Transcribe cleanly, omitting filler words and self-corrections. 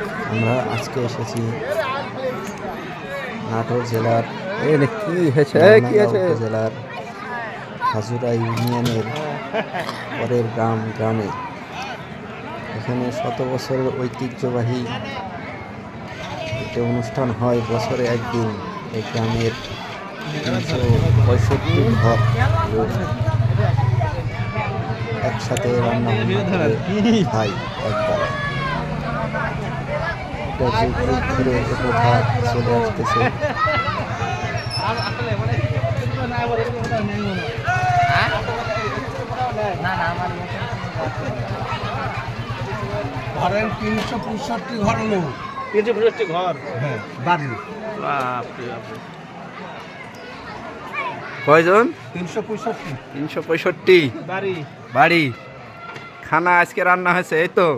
আমরা আজকে এসেছি নাটোর জেলার উপজেলার হাজুরা ইউনিয়নের পরের গ্রামে। এখানে শত বছরের ঐতিহ্যবাহী একটি অনুষ্ঠান হয় বছরে একদিন। এই গ্রামের 365 ঘর একসাথে রান্না খাই একবার। ধরে প্রথা চলে আসতেছে। ধরেন 365 ঘর হলো 365 ঘর হ্যাঁ বাড়ি। কয়জন? 365 365 বাড়ি। খানা আজকে রান্না হয়েছে এই তো।